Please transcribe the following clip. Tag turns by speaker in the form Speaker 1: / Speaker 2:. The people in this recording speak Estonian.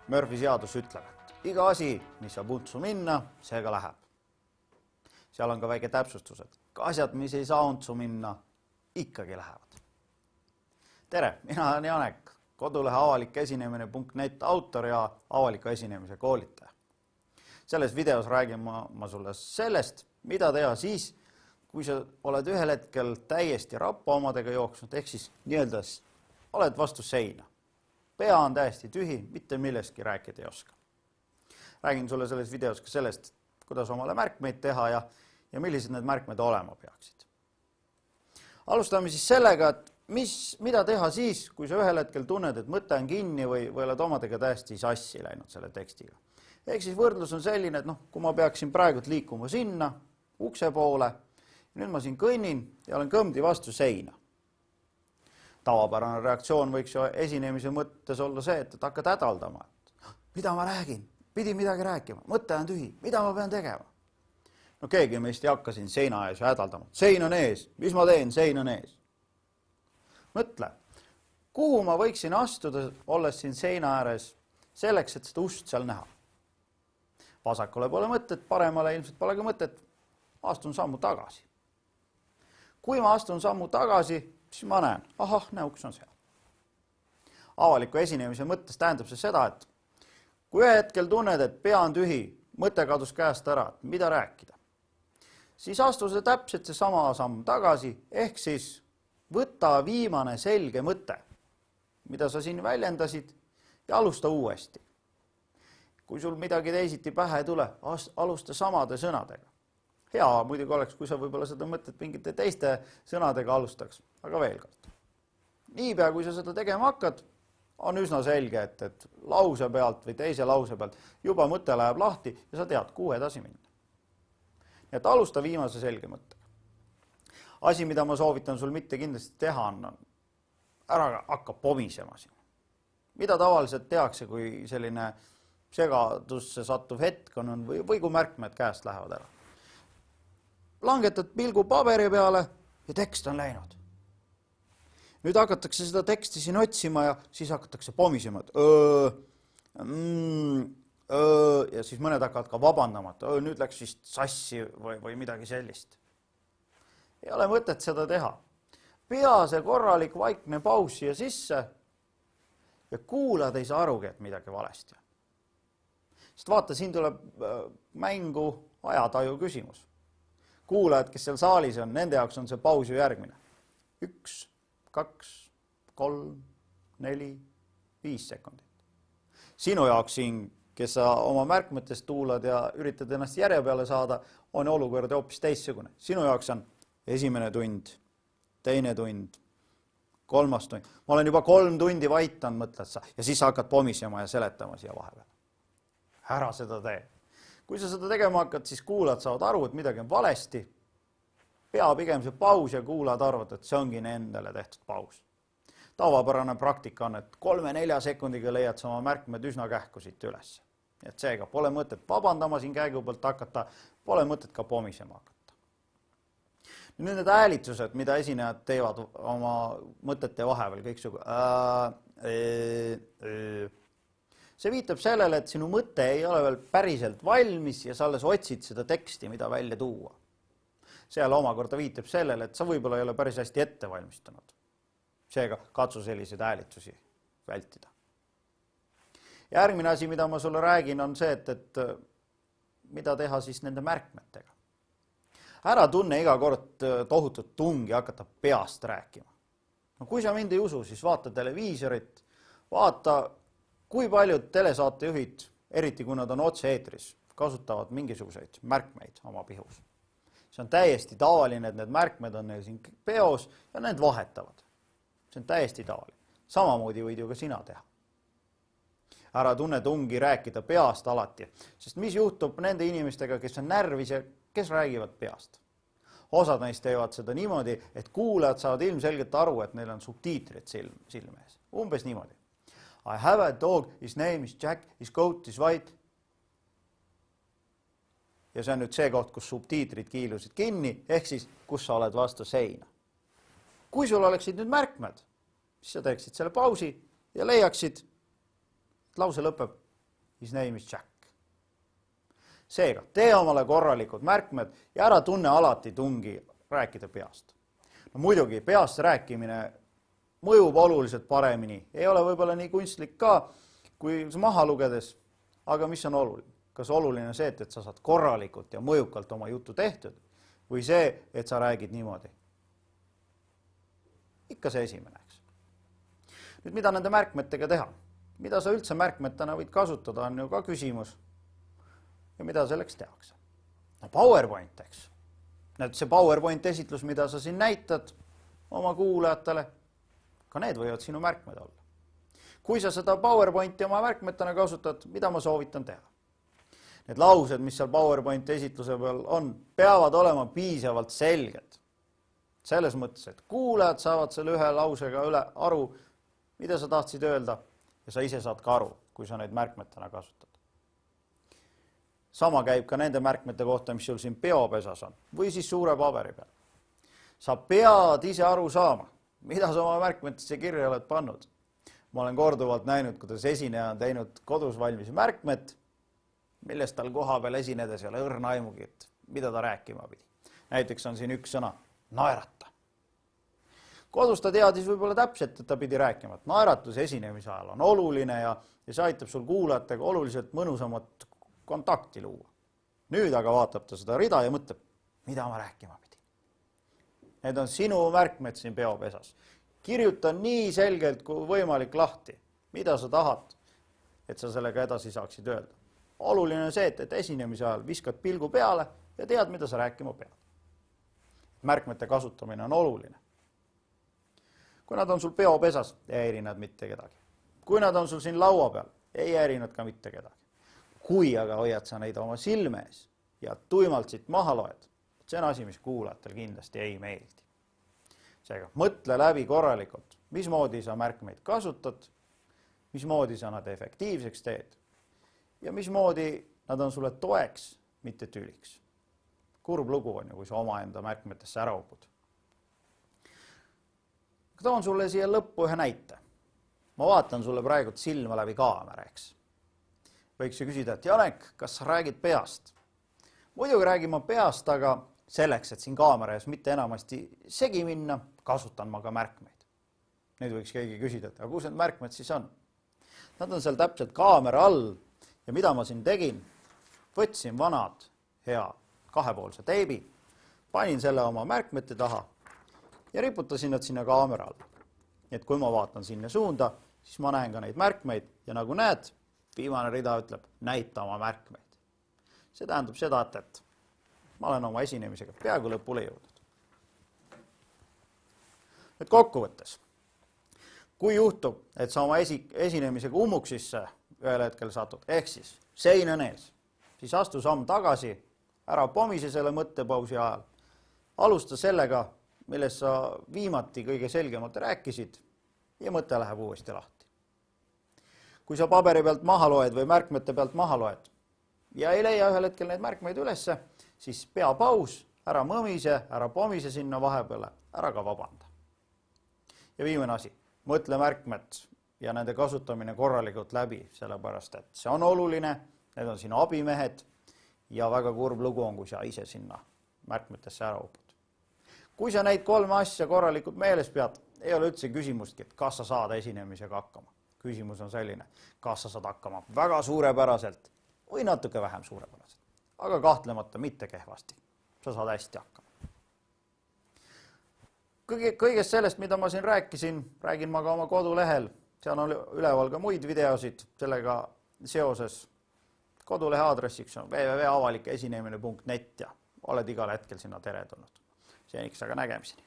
Speaker 1: Murphy seadus ütleb, et iga asi, mis saab untsu minna, see ka läheb. Seal on ka väike täpsustus, et asjad, mis ei saa untsu minna, ikkagi lähevad. Tere, mina olen Janek, kodulehe avalikesinemine.net autor ja avaliku esinemise koolitaja. Selles videos räägin ma sulle sellest, mida teha siis, kui sa oled ühel hetkel täiesti rappa omadega jooksnud, ehk siis nii-öelda oled vastu seina. Pea on täiesti tühi, mitte millestki rääkida ei oska. Räägin sulle selles videos ka sellest, kuidas omale märkmeid teha ja millised need märkmed olema peaksid. Alustame siis sellega, et mida teha siis, kui sa ühel hetkel tunned, et mõte on kinni või oled omadega täiesti sassi läinud selle tekstiga. Ehk siis võrdlus on selline, et kui ma peaksin praegu liikuma sinna, ukse poole, nüüd ma siin kõnnin ja olen kõmdi vastu seina. Tavapärane reaktsioon võiks ju esinemise mõttes olla see, et hakkad hädaldama. Mida ma räägin? Pidi midagi rääkima. Mõte on tühi. Mida ma pean tegema? No keegi meist ei hakka siin seina ees hädaldama. Sein on ees. Mis ma teen? Sein on ees. Mõtle, kuhu ma võiksin astuda, olles siin seina ääres, selleks, et seda ust seal näha. Vasakule pole mõtet, paremale ilmselt pole ka mõtet. Astun sammu tagasi. Kui ma astun sammu tagasi, siis ma näen, uks on seal. Avaliku esinemise mõttes tähendab see seda, et kui ühe hetkel tunned, et pea on tühi, mõte kadus käest ära, mida rääkida, siis astu see täpselt see sama samm tagasi, ehk siis võta viimane selge mõte, mida sa siin väljendasid ja alusta uuesti. Kui sul midagi teisiti pähe ei tule, alusta samade sõnadega. Hea muidugi oleks, kui sa võib-olla seda mõtet mingite teiste sõnadega alustaks, aga veel kord. Niipea, kui sa seda tegema hakkad, on üsna selge, et lause pealt või teise lause pealt juba mõte läheb lahti ja sa tead, kuhu edasi minna. Nii et alusta viimase selge mõttega. Asi, mida ma soovitan sul mitte kindlasti teha, on ära hakka pomisema siin. Mida tavaliselt tehakse, kui selline segadusse sattuv hetk on või kui märkmed käest lähevad ära? Langetad pilgu paberi peale ja tekst on läinud. Nüüd hakatakse seda teksti siin otsima ja siis hakatakse pomisema, et ja siis mõned hakkavad ka vabandama, et nüüd läks vist sassi või midagi sellist. Ei ole mõtet seda teha. Pea see korralik vaikne paus siia sisse ja kuulad ei saa arugi, et midagi valesti. Sest vaata, siin tuleb mängu ajataju küsimus. Kuulajad, kes seal saalis on, nende jaoks on see paus ju järgmine. 1, 2, 3, 4, 5 sekundit. Sinu jaoks siin, kes sa oma märkmetest tuulad ja üritad ennast järje peale saada, on olukord hoopis teissugune. Sinu jaoks on esimene tund, teine tund, kolmas tund. Ma olen juba 3 tundi vaitan, mõtled sa, ja siis hakkad pomisema ja seletama siia vahepeal. Ära seda tee. Kui sa seda tegema hakkad, siis kuulad saavad aru, et midagi on valesti. Pea pigem see paus ja kuulad arvad, et see ongi endale tehtud paus. Tavapärane praktika on, et 3-4 sekundiga leiad sa oma märkmed üsna kähku siit üles. Et seega pole mõtet vabandama siin käigu pealt hakata, pole mõtet ka pomisema hakata. Nüüd need häälitsused, mida esinejad teevad oma mõtete vahepeal, kõiksugu see viitab sellele, et sinu mõte ei ole veel päriselt valmis ja sa alles otsid seda teksti, mida välja tuua. Seal omakorda viitab sellele, et sa võib-olla ei ole päris hästi ette valmistunud. Seega katsu selliseid häälitusi vältida. Järgmine asi, mida ma sulle räägin, on see, et mida teha siis nende märkmetega. Ära tunne iga kord tohutut tungi hakata peast rääkima. Kui sa mind ei usu, siis vaata televiisorit, vaata kui paljud telesaatejuhid, eriti kui nad on otse-eetris, kasutavad mingisuguseid märkmeid oma pihus. See on täiesti tavaline, et need märkmed on neil siin peos ja need vahetavad. See on täiesti tavaline. Samamoodi võid ju ka sina teha. Ära tunne tungi rääkida peast alati, sest mis juhtub nende inimestega, kes on närvis ja kes räägivad peast? Osad neist teevad seda niimoodi, et kuulajad saavad ilmselgelt aru, et neil on subtiitrid silme ees. Umbes niimoodi. I have a dog, his name is Jack, his coat is white. Ja see on nüüd see koht, kus subtiitrid kiilusid kinni, ehk siis, kus sa oled vastu seina. Kui sul oleksid nüüd märkmed, siis sa teeksid selle pausi ja leiaksid, et lause lõpeb his name is Jack. Seega, tee omale korralikud märkmed ja ära tunne alati tungi rääkida peast. No muidugi, peast rääkimine mõjub oluliselt paremini, ei ole võib-olla nii kunstlik ka, kui maha lugedes, aga mis on oluline? Kas oluline on see, et sa saad korralikult ja mõjukalt oma juttu tehtud või see, et sa räägid niimoodi? Ikka see esimene, eks. Nüüd, mida nende märkmetega teha? Mida sa üldse märkmetena võid kasutada, on ju ka küsimus. Ja mida selleks tehakse? No PowerPoint, eks. Nüüd see PowerPoint esitlus, mida sa siin näitad oma kuulajatele, ka need võivad sinu märkmed olla. Kui sa seda PowerPointi oma märkmetena kasutad, mida ma soovitan teha? Need laused, mis seal PowerPointi esitluse peal on, peavad olema piisavalt selged. Selles mõttes, et kuulajad saavad selle ühe lausega üle aru, mida sa tahtsid öelda ja sa ise saad ka aru, kui sa neid märkmetena kasutad. Sama käib ka nende märkmete kohta, mis sul siin peopesas on või siis suure paberi peal. Sa pead ise aru saama, mida sa oma märkmetesse kirja oled pannud. Ma olen korduvalt näinud, kuidas esineja on teinud kodus valmis märkmed, millest tal koha peal esinedes ei ole õrna aimugi, et mida ta rääkima pidi. Näiteks on siin üks sõna, naerata. Kodus ta teadis võib-olla täpselt, et ta pidi rääkima, et naeratus esinemise ajal on oluline ja see aitab sul kuulajatega oluliselt mõnusamat kontakti luua. Nüüd aga vaatab ta seda rida ja mõtleb, mida ma rääkima pidi. Need on sinu märkmed siin peopesas. Kirjuta nii selgelt kui võimalik lahti, mida sa tahad, et sa sellega edasi saaksid öelda. Oluline on see, et esinemise ajal viskad pilgu peale ja tead, mida sa rääkima pead. Märkmete kasutamine on oluline. Kui nad on sul peopesas, ei häiri nad mitte kedagi. Kui nad on sul siin laua peal, ei häiri nad ka mitte kedagi. Kui aga hoiad sa neid oma silme ees ja tuimalt siit maha loed, see on asi, mis kuulajatel kindlasti ei meeldi. Seega, mõtle läbi korralikult, mismoodi sa märkmeid kasutad, mismoodi sa nad efektiivseks teed ja mismoodi nad on sulle toeks, mitte tüliks. Kurb lugu on ju, kui sa omaenda märkmetesse ära upud. Toon sulle siia lõppu ühe näite. Ma vaatan sulle praegu silma läbi kaamera, eks. Võiks ju küsida, et Janek, kas sa räägid peast? Muidugi räägin ma peast, aga selleks, et siin kaamera ees mitte enamasti segi minna, kasutan ma ka märkmeid. Nüüd võiks keegi küsida, et aga kus need märkmed siis on? Nad on seal täpselt kaamera all ja mida ma siin tegin? Võtsin vanad hea kahepoolse teibi, panin selle oma märkmete taha ja riputasin nad sinna kaamera all. Nii et kui ma vaatan sinna suunda, siis ma näen ka neid märkmeid ja nagu näed, viimane rida ütleb, näita oma märkmeid. See tähendab seda, et ma olen oma esinemisega peaaegu lõpule jõudnud. Nüüd kokkuvõttes, kui juhtub, et sa oma esinemisega ummuksisse ühel hetkel satud, ehk siis sein on ees, siis astu samm tagasi, ära pomise selle mõttepausi ajal, alusta sellega, millest sa viimati kõige selgemalt rääkisid ja mõte läheb uuesti lahti. Kui sa paberi pealt maha loed või märkmete pealt maha loed ja ei leia ühel hetkel neid märkmeid ülesse, siis pea paus, ära mõmise, ära pomise sinna vahepeale, ära ka vabanda. Ja viimane asi, mõtle märkmed ja nende kasutamine korralikult läbi, sellepärast et see on oluline, need on sinu abimehed ja väga kurb lugu on, kui sa ise sinna märkmetesse ära upud. Kui sa neid 3 asja korralikult meeles pead, ei ole üldse küsimustki, et kas sa saad esinemisega hakkama. Küsimus on selline, kas sa saad hakkama väga suurepäraselt või natuke vähem suurepäraselt. Aga kahtlemata mitte kehvasti. Sa saad hästi hakkama. Kõigest sellest, mida ma siin rääkisin, räägin ma ka oma kodulehel. Seal on üleval ka muid videosid sellega seoses. Kodulehe aadressiks on www.avalikeesinemine.net ja oled igal hetkel sinna teretulnud. Seniks aga nägemiseni.